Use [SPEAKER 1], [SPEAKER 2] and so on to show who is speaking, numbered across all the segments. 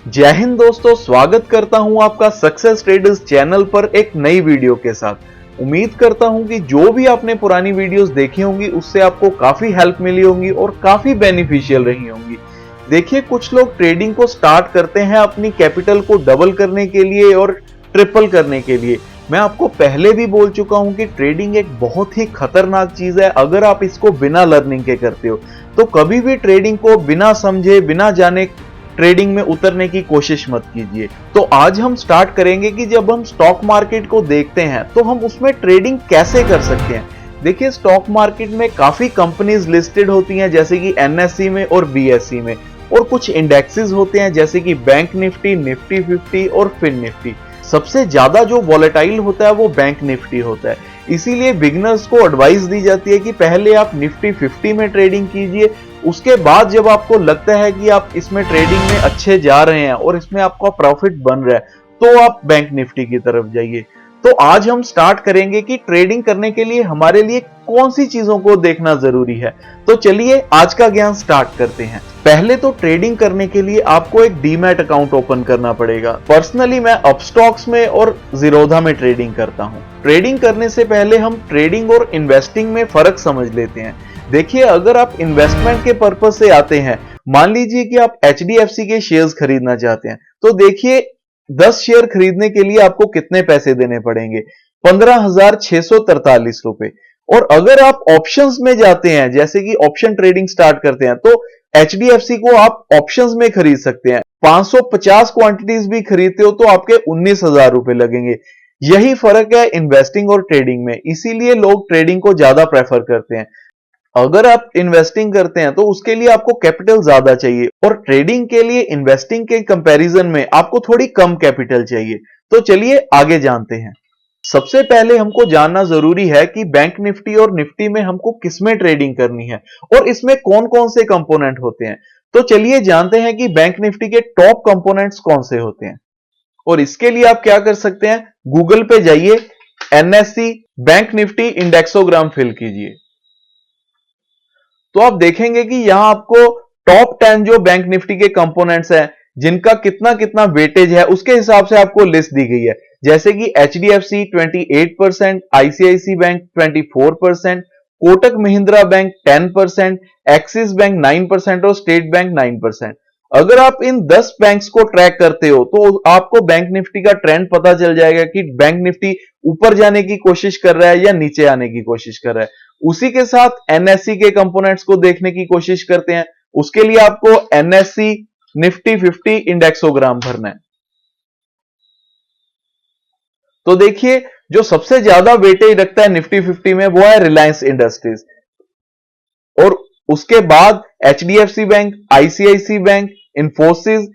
[SPEAKER 1] जय हिंद दोस्तों, स्वागत करता हूं आपका सक्सेस ट्रेडर्स चैनल पर एक नई वीडियो के साथ। उम्मीद करता हूं कि जो भी आपने पुरानी वीडियोस देखी होंगी उससे आपको काफी हेल्प मिली होंगी और काफी बेनिफिशियल रही होंगी। देखिए, कुछ लोग ट्रेडिंग को स्टार्ट करते हैं अपनी कैपिटल को डबल करने के लिए और ट्रिपल करने के लिए। मैं आपको पहले भी बोल चुका हूं कि ट्रेडिंग एक बहुत ही खतरनाक चीज है। अगर आप इसको बिना लर्निंग के करते हो तो कभी भी ट्रेडिंग को बिना समझे बिना जाने ट्रेडिंग में उतरने की कोशिश मत कीजिए। तो आज हम स्टार्ट करेंगे कि जब हम स्टॉक मार्केट को देखते हैं तो हम उसमें ट्रेडिंग कैसे कर सकते हैं। देखिए, स्टॉक मार्केट में काफी कंपनीज लिस्टेड होती हैं, जैसे कि एनएसई में और बीएसई में, और कुछ इंडेक्सेस होते हैं जैसे कि बैंक निफ्टी, निफ्टी 50 और फिन निफ्टी। सबसे ज्यादा जो वॉलेटाइल होता है वो बैंक निफ्टी होता है। इसीलिए बिगिनर्स को एडवाइस दी जाती है कि पहले आप निफ्टी 50 में ट्रेडिंग कीजिए। उसके बाद जब आपको लगता है कि आप इसमें ट्रेडिंग में अच्छे जा रहे हैं और इसमें आपका प्रॉफिट बन रहा है तो आप बैंक निफ्टी की तरफ जाइए। तो आज हम स्टार्ट करेंगे कि ट्रेडिंग करने के लिए हमारे लिए कौन सी चीजों को देखना जरूरी है। तो चलिए आज का ज्ञान स्टार्ट करते हैं। पहले तो ट्रेडिंग करने के लिए आपको एक डीमैट अकाउंट ओपन करना पड़ेगा। पर्सनली मैं अपस्टॉक्स में और जीरोधा में ट्रेडिंग करता हूं। ट्रेडिंग करने से पहले हम ट्रेडिंग और इन्वेस्टिंग में फर्क समझ लेते हैं। देखिए, अगर आप इन्वेस्टमेंट के पर्पज से आते हैं, मान लीजिए कि आप एचडीएफसी के शेयर्स खरीदना चाहते हैं, तो देखिए 10 शेयर खरीदने के लिए आपको कितने पैसे देने पड़ेंगे? 15,643 रुपए। और अगर आप ऑप्शंस में जाते हैं, जैसे कि ऑप्शन ट्रेडिंग स्टार्ट करते हैं, तो एचडीएफसी को आप ऑप्शंस में खरीद सकते हैं। 550 क्वांटिटीज भी खरीदते हो तो आपके 19,000 रुपए लगेंगे। यही फर्क है इन्वेस्टिंग और ट्रेडिंग में, इसीलिए लोग ट्रेडिंग को ज्यादा प्रेफर करते हैं। अगर आप इन्वेस्टिंग करते हैं तो उसके लिए आपको कैपिटल ज्यादा चाहिए, और ट्रेडिंग के लिए इन्वेस्टिंग के कंपैरिजन में आपको थोड़ी कम कैपिटल चाहिए। तो चलिए आगे जानते हैं। सबसे पहले हमको जानना जरूरी है कि बैंक निफ्टी और निफ्टी में हमको किसमें ट्रेडिंग करनी है और इसमें कौन कौन से कंपोनेंट होते हैं। तो चलिए जानते हैं कि बैंक निफ्टी के टॉप कंपोनेंट्स कौन से होते हैं। और इसके लिए आप क्या कर सकते हैं, गूगल पे जाइए, एनएससी बैंक निफ्टी इंडेक्सोग्राम फिल कीजिए, तो आप देखेंगे कि यहां आपको टॉप 10 जो बैंक निफ्टी के कंपोनेंट्स हैं, जिनका कितना कितना वेटेज है, उसके हिसाब से आपको लिस्ट दी गई है। जैसे कि HDFC 28%, ICICI bank 24%, Kotak Mahindra bank 10%, Axis bank 9% और स्टेट बैंक 9%। अगर आप इन 10 बैंक्स को ट्रैक करते हो तो आपको बैंक निफ्टी का ट्रेंड पता चल जाएगा कि बैंक निफ्टी ऊपर जाने की कोशिश कर रहा है या नीचे आने की कोशिश कर रहा है। उसी के साथ एनएससी के कंपोनेंट्स को देखने की कोशिश करते हैं। उसके लिए आपको एनएससी निफ्टी 50 इंडेक्सोग्राम भरना है। तो देखिए, जो सबसे ज्यादा वेटेज रखता है निफ्टी 50 में वो है रिलायंस इंडस्ट्रीज, और उसके बाद HDFC bank, ICICI bank, Infosys,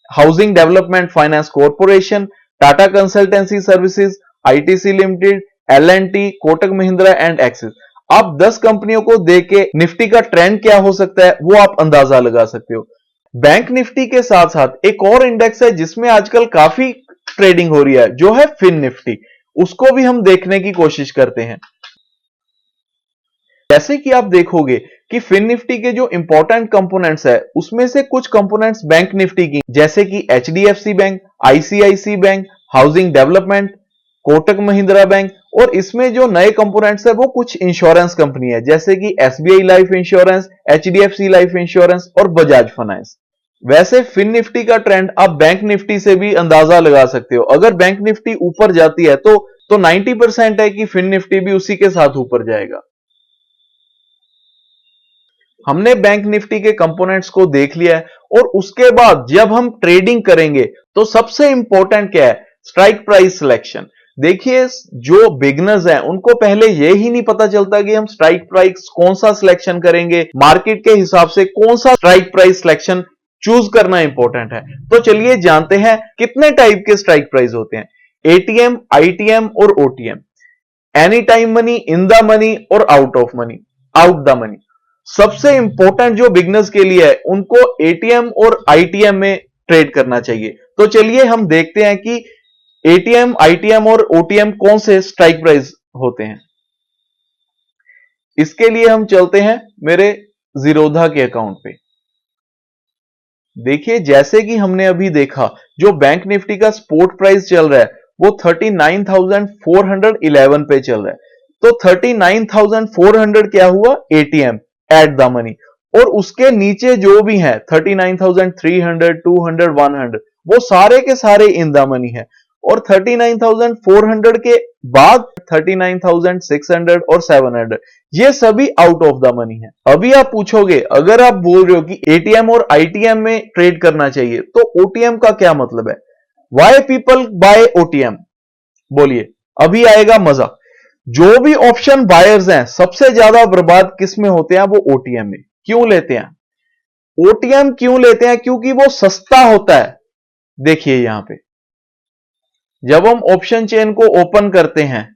[SPEAKER 1] Housing Development Finance Corporation, Tata Consultancy Services, ITC Limited, L&T, Kotak Mahindra and Axis. आप 10 कंपनियों को देख के निफ्टी का ट्रेंड क्या हो सकता है वो आप अंदाजा लगा सकते हो। बैंक निफ्टी के साथ साथ एक और इंडेक्स है जिसमें आजकल काफी ट्रेडिंग हो रही है, जो है फिन निफ्टी। उसको भी हम देखने की कोशिश करते हैं। जैसे कि आप देखोगे कि फिन निफ्टी के जो इंपॉर्टेंट कंपोनेंट्स है उसमें से कुछ कंपोनेंट्स बैंक निफ्टी की, जैसे कि HDFC bank, ICICI bank, Housing Development, Kotak Mahindra bank, और इसमें जो नए कंपोनेंट्स है वो कुछ इंश्योरेंस कंपनी है, जैसे कि SBI life insurance, HDFC life insurance और बजाज फाइनेंस। वैसे फिन निफ्टी का ट्रेंड आप बैंक निफ्टी से भी अंदाजा लगा सकते हो। अगर बैंक निफ्टी ऊपर जाती है तो 90% है कि फिन निफ्टी भी उसी के साथ ऊपर जाएगा। हमने बैंक निफ्टी के कंपोनेंट्स को देख लिया है, और उसके बाद जब हम ट्रेडिंग करेंगे तो सबसे इंपॉर्टेंट क्या है, स्ट्राइक प्राइस सिलेक्शन। देखिए, जो बिगनर्स हैं उनको पहले ये ही नहीं पता चलता कि हम स्ट्राइक प्राइस कौन सा सिलेक्शन करेंगे, मार्केट के हिसाब से कौन सा स्ट्राइक प्राइस सिलेक्शन चूज करना इंपॉर्टेंट है। तो चलिए जानते हैं कितने टाइप के स्ट्राइक प्राइस होते हैं। एटीएम, आईटीएम और OTM, any time money, in the money और out of money, out the money. सबसे इंपॉर्टेंट जो बिगनर्स के लिए है उनको एटीएम और आईटीएम में ट्रेड करना चाहिए। तो चलिए हम देखते हैं कि एटीएम, आईटीएम और ओटीएम कौन से स्ट्राइक प्राइस होते हैं। इसके लिए हम चलते हैं मेरे जीरोधा के अकाउंट पे। देखिए जैसे कि हमने अभी देखा, जो बैंक निफ्टी का स्पॉट प्राइस चल रहा है वो 39,411 पे चल रहा है। तो 39,400 क्या हुआ, एटीएम एट द मनी। और उसके नीचे जो भी है 39,300, 200, 100, वो सारे के सारे इन द मनी है। और 39,400 के बाद 39,600 और 700, ये सभी आउट ऑफ द मनी है। अभी आप पूछोगे, अगर आप बोल रहे हो कि एटीएम और आईटीएम में ट्रेड करना चाहिए, तो ओटीएम का क्या मतलब है? Why people buy OTM? बोलिए, अभी आएगा मजा। जो भी ऑप्शन बायर्स हैं सबसे ज्यादा बर्बाद किस में होते हैं? वो ओटीएम में। क्यों लेते हैं ओटीएम? क्यों लेते हैं? क्योंकि वो सस्ता होता है। देखिए यहां पे जब हम ऑप्शन चेन को ओपन करते हैं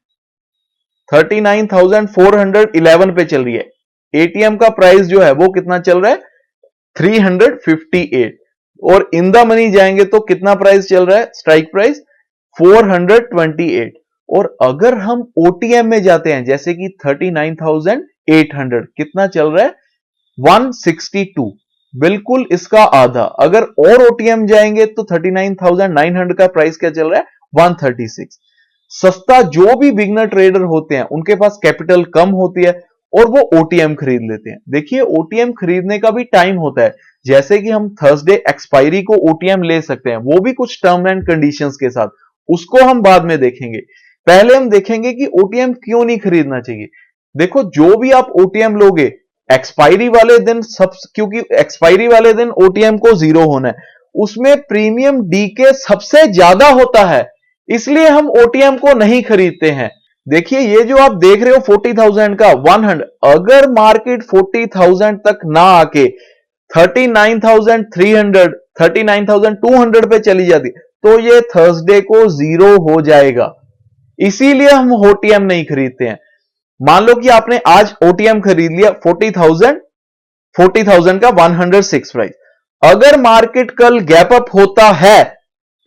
[SPEAKER 1] 39,411 पे चल रही है, एटीएम का प्राइस जो है वो कितना चल रहा है, 358। और इन द मनी जाएंगे तो कितना प्राइस चल रहा है, स्ट्राइक प्राइस 428। और अगर हम ओटीएम में जाते हैं जैसे कि 39,800, कितना चल रहा है, 162, बिल्कुल इसका आधा। अगर और ओटीएम जाएंगे तो 39,900 का प्राइस क्या चल रहा है, 136। सस्ता जो भी बिगनर ट्रेडर होते हैं उनके पास कैपिटल कम होती है और वो ओटीएम खरीद लेते हैं। देखिए ओटीएम खरीदने का भी टाइम होता है, जैसे कि हम थर्सडे एक्सपायरी को ओटीएम ले सकते हैं, वो भी कुछ टर्म एंड कंडीशंस के साथ, उसको हम बाद में देखेंगे। पहले हम देखेंगे कि ओटीएम क्यों नहीं खरीदना चाहिए। देखो जो भी आप ओटीएम लोगे एक्सपायरी वाले दिन सब, क्योंकि एक्सपायरी वाले दिन ओटीएम को जीरो होना है, उसमें प्रीमियम डीके सबसे ज्यादा होता है, इसलिए हम ओटीएम को नहीं खरीदते हैं। देखिए ये जो आप देख रहे हो 40,000 का 100, अगर मार्केट 40,000 तक ना आके 39,300, 39,200 पे चली जाती तो ये थर्सडे को जीरो हो जाएगा। इसीलिए हम ओटीएम नहीं खरीदते हैं। मान लो कि आपने आज ओटीएम खरीद लिया 40,000, 40,000 का 106 प्राइस, अगर मार्केट कल गैप अप होता है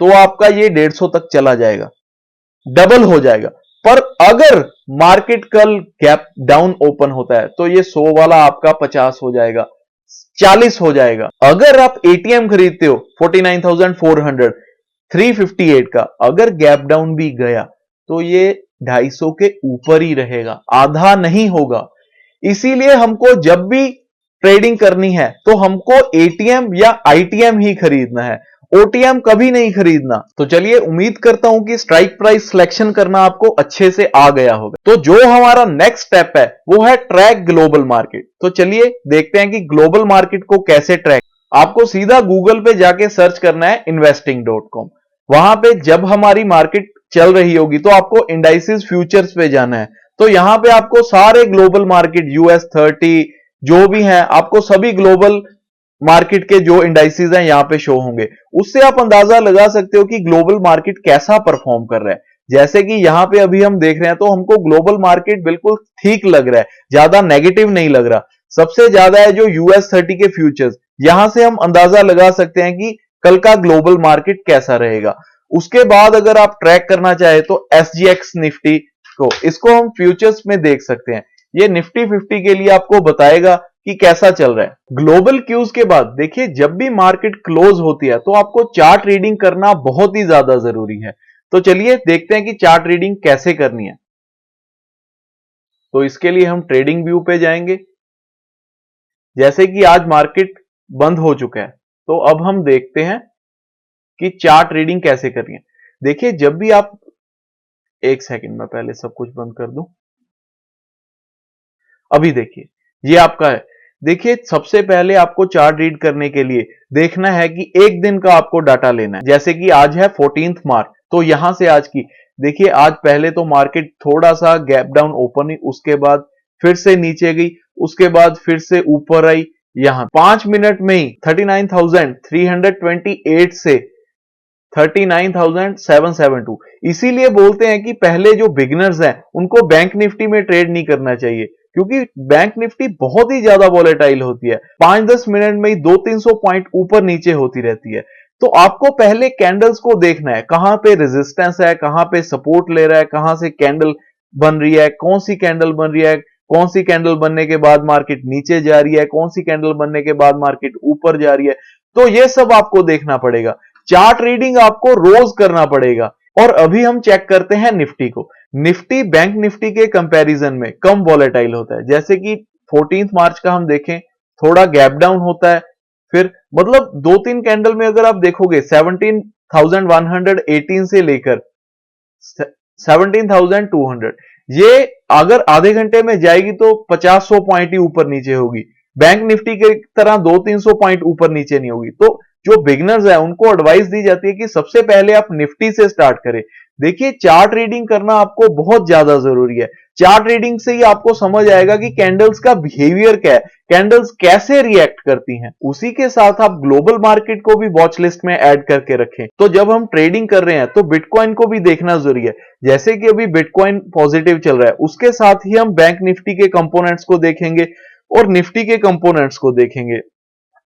[SPEAKER 1] तो आपका ये 150 तक चला जाएगा, डबल हो जाएगा। पर अगर मार्केट कल गैप डाउन ओपन होता है तो ये 100 वाला आपका 50 हो जाएगा, 40 हो जाएगा। अगर आप एटीएम खरीदते हो 49,400, 358 का, अगर गैप डाउन भी गया तो ये 250 के ऊपर ही रहेगा, आधा नहीं होगा। इसीलिए हमको जब भी ट्रेडिंग करनी है तो हमको एटीएम या आईटीएम ही खरीदना है, ओटीएम कभी नहीं खरीदना। तो चलिए उम्मीद करता हूं कि स्ट्राइक प्राइस सिलेक्शन करना आपको अच्छे से आ गया होगा। तो जो हमारा नेक्स्ट स्टेप है वो है ट्रैक ग्लोबल मार्केट। तो चलिए देखते हैं कि ग्लोबल मार्केट को कैसे ट्रैक। आपको सीधा गूगल पे जाके सर्च करना है investing.com। वहां पे जब हमारी मार्केट चल रही होगी तो आपको इंडाइसिस फ्यूचर्स पे जाना है। तो यहां पे आपको सारे ग्लोबल मार्केट यूएस 30 जो भी हैं, आपको सभी ग्लोबल मार्केट के जो इंडाइसिस हैं यहां पे शो होंगे। उससे आप अंदाजा लगा सकते हो कि ग्लोबल मार्केट कैसा परफॉर्म कर रहा है। जैसे कि यहां पे अभी हम देख रहे हैं तो हमको ग्लोबल मार्केट बिल्कुल ठीक लग रहा है, ज्यादा नेगेटिव नहीं लग रहा। सबसे ज्यादा है जो यूएस 30 के फ्यूचर्स, यहां से हम अंदाजा लगा सकते हैं कि कल का ग्लोबल मार्केट कैसा रहेगा। उसके बाद अगर आप ट्रैक करना चाहे तो एसजीएक्स निफ्टी को, इसको हम फ्यूचर्स में देख सकते हैं। ये निफ्टी 50 के लिए आपको बताएगा कि कैसा चल रहा है। ग्लोबल क्यूज के बाद देखिए जब भी मार्केट क्लोज होती है तो आपको चार्ट रीडिंग करना बहुत ही ज्यादा जरूरी है। तो चलिए देखते हैं कि चार्ट रीडिंग कैसे करनी है। तो इसके लिए हम ट्रेडिंग व्यू पे जाएंगे। जैसे कि आज मार्केट बंद हो चुका है तो अब हम देखते हैं कि चार्ट रीडिंग कैसे करनी है। देखिए जब भी आप, एक सेकंड में पहले सब कुछ बंद कर दूं। अभी देखिए ये आपका है। देखिए सबसे पहले आपको चार्ट रीड करने के लिए देखना है कि एक दिन का आपको डाटा लेना है। जैसे कि आज है 14 मार्च, तो यहां से आज की देखिए, आज पहले तो मार्केट थोड़ा सा गैप डाउन ओपन हुई, उसके बाद फिर से नीचे गई, उसके बाद फिर से ऊपर आई। यहां 5 मिनट में ही 39,328 से 39,772। इसीलिए बोलते हैं कि पहले जो बिगिनर्स हैं उनको बैंक निफ्टी में ट्रेड नहीं करना चाहिए, क्योंकि बैंक निफ्टी बहुत ही ज्यादा वॉलेटाइल होती है। 5-10 मिनट में ही 200-300 पॉइंट ऊपर नीचे होती रहती है। तो आपको पहले कैंडल्स को देखना है, कहां पे रेजिस्टेंस है, कहां पे सपोर्ट ले रहा है, कहां से कैंडल बन रही है, कौन सी कैंडल बन रही है, कौन सी कैंडल बनने के बाद मार्केट नीचे जा रही है, कौन सी कैंडल बनने के बाद मार्केट ऊपर जा रही है। तो ये सब आपको देखना पड़ेगा। चार्ट रीडिंग आपको रोज करना पड़ेगा। और अभी हम चेक करते हैं निफ्टी को। निफ्टी बैंक निफ्टी के कंपैरिजन में कम वॉलेटाइल होता है। जैसे कि 14 मार्च का हम देखें, थोड़ा गैप डाउन होता है, फिर मतलब 2-3 कैंडल में अगर आप देखोगे 17,118 से लेकर 17,200, ये अगर आधे घंटे में जाएगी तो 50-100 पॉइंट ही ऊपर नीचे होगी। बैंक निफ्टी के तरह 200-300 पॉइंट ऊपर नीचे नहीं होगी। तो जो बिगनर्स है उनको एडवाइस दी जाती है कि सबसे पहले आप निफ्टी से स्टार्ट करें। देखिए, चार्ट रीडिंग करना आपको बहुत ज्यादा जरूरी है। चार्ट रीडिंग से ही आपको समझ आएगा कि कैंडल्स का बिहेवियर क्या है, कैंडल्स कैसे रिएक्ट करती हैं। उसी के साथ आप ग्लोबल मार्केट को भी वॉच लिस्ट में ऐड करके रखें। तो जब हम ट्रेडिंग कर रहे हैं तो बिटकॉइन को भी देखना जरूरी है। जैसे कि अभी बिटकॉइन पॉजिटिव चल रहा है, उसके साथ ही हम बैंक निफ्टी के कंपोनेंट्स को देखेंगे और निफ्टी के कंपोनेंट्स को देखेंगे।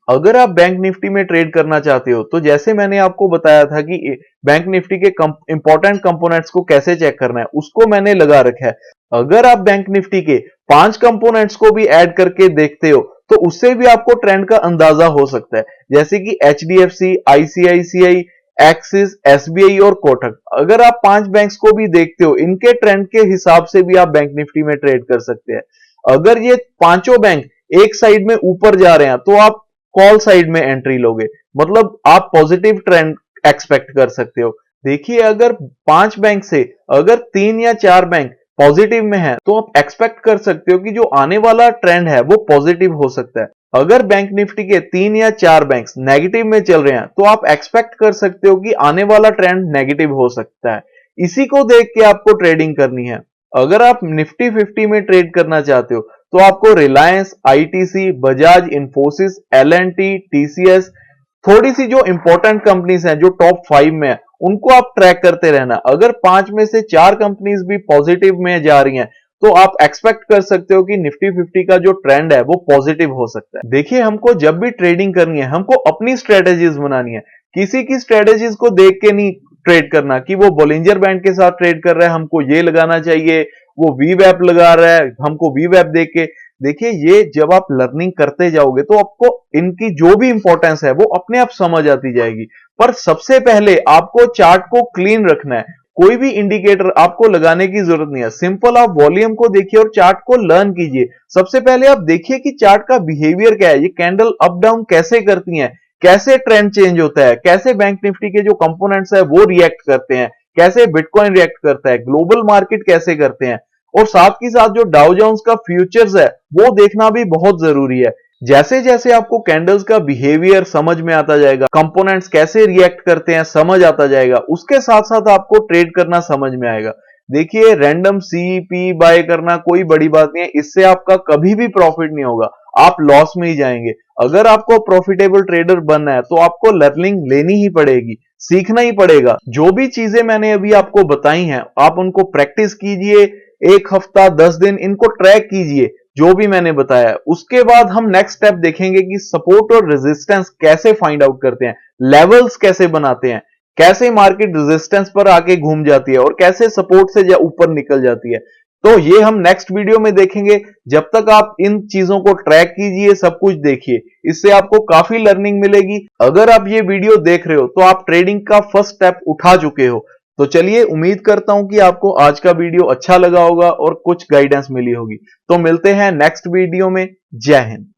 [SPEAKER 1] अगर आप बैंक निफ्टी में ट्रेड करना चाहते हो तो जैसे मैंने आपको बताया था कि बैंक निफ्टी के इंपॉर्टेंट कंपोनेंट्स को कैसे चेक करना है, उसको मैंने लगा रखा है। अगर आप बैंक निफ्टी के 5 कंपोनेंट्स को भी ऐड करके देखते हो तो उससे भी आपको ट्रेंड का अंदाजा हो सकता है। जैसे कि एचडीएफसी, आईसीआईसीआई, एक्सिस, एसबीआई और कोटक। अगर आप 5 बैंक्स को भी देखते हो, इनके ट्रेंड के हिसाब से भी आप बैंक निफ्टी में ट्रेड कर सकते हैं। अगर ये पांचों बैंक एक साइड में ऊपर जा रहे हैं तो आप कॉल साइड में एंट्री लोगे, मतलब आप पॉजिटिव ट्रेंड एक्सपेक्ट कर सकते हो। देखिए, अगर 5 बैंक से अगर 3 या 4 बैंक पॉजिटिव में है तो आप एक्सपेक्ट कर सकते हो कि जो आने वाला ट्रेंड है वो पॉजिटिव हो सकता है। अगर बैंक निफ्टी के 3 या 4 बैंक्स नेगेटिव में चल रहे हैं तो आप एक्सपेक्ट कर सकते हो कि आने वाला ट्रेंड नेगेटिव हो सकता है। इसी को देख के आपको ट्रेडिंग करनी है। अगर आप निफ्टी 50 में ट्रेड करना चाहते हो तो आपको Reliance, ITC, Bajaj, Infosys, L&T, TCS, थोड़ी सी जो इंपॉर्टेंट कंपनीज हैं जो टॉप 5 में है, उनको आप ट्रैक करते रहना। अगर 5 में से 4 कंपनीज भी पॉजिटिव में जा रही हैं तो आप एक्सपेक्ट कर सकते हो कि निफ्टी 50 का जो ट्रेंड है वो पॉजिटिव हो सकता है। देखिए, हमको जब भी ट्रेडिंग करनी है हमको अपनी स्ट्रेटेजीज बनानी है। किसी की स्ट्रेटेजीज को देख के नहीं ट्रेड करना कि वो बोलिंजर बैंड के साथ ट्रेड कर रहा है, हमको ये लगाना चाहिए, वो वी वैप लगा रहा है, हमको वी वैप देख के। देखिए, ये जब आप लर्निंग करते जाओगे तो आपको इनकी जो भी इंपॉर्टेंस है वो अपने आप समझ आती जाएगी। पर सबसे पहले आपको चार्ट को क्लीन रखना है। कोई भी इंडिकेटर आपको लगाने की जरूरत नहीं है। सिंपल आप वॉल्यूम को देखिए और चार्ट को लर्न कीजिए। सबसे पहले आप देखिए कि चार्ट का बिहेवियर क्या है, ये कैंडल अप डाउन कैसे करती हैं, कैसे ट्रेंड चेंज होता है, कैसे बैंक निफ्टी के जो कंपोनेंट्स है वो रिएक्ट करते हैं, कैसे बिटकॉइन रिएक्ट करता है, ग्लोबल मार्केट कैसे करते हैं, और साथ ही साथ जो डाउ जोन्स का फ्यूचर्स है वो देखना भी बहुत जरूरी है। जैसे जैसे आपको कैंडल्स का बिहेवियर समझ में आता जाएगा, कंपोनेंट्स कैसे रिएक्ट करते हैं समझ आता जाएगा, उसके साथ साथ आपको ट्रेड करना समझ में आएगा। देखिए, रैंडम सीपी बाय करना कोई बड़ी बात नहीं है, इससे आपका कभी भी प्रॉफिट नहीं होगा, आप लॉस में ही जाएंगे। अगर आपको प्रॉफिटेबल ट्रेडर बनना है तो आपको लर्निंग लेनी ही पड़ेगी, सीखना ही पड़ेगा। जो भी चीजें मैंने अभी आपको बताई हैं आप उनको प्रैक्टिस कीजिए, 1 हफ्ता 10 दिन इनको ट्रैक कीजिए जो भी मैंने बताया। उसके बाद हम नेक्स्ट स्टेप देखेंगे कि सपोर्ट और रेजिस्टेंस कैसे फाइंड आउट करते हैं, लेवल्स कैसे बनाते हैं, कैसे मार्केट रेजिस्टेंस पर आके घूम जाती है और कैसे सपोर्ट से ऊपर निकल जाती है। तो ये हम नेक्स्ट वीडियो में देखेंगे। जब तक आप इन चीजों को ट्रैक कीजिए, सब कुछ देखिए, इससे आपको काफी लर्निंग मिलेगी। अगर आप ये वीडियो देख रहे हो तो आप ट्रेडिंग का फर्स्ट स्टेप उठा चुके हो। तो चलिए, उम्मीद करता हूं कि आपको आज का वीडियो अच्छा लगा होगा और कुछ गाइडेंस मिली होगी। तो मिलते हैं नेक्स्ट वीडियो में। जय हिंद।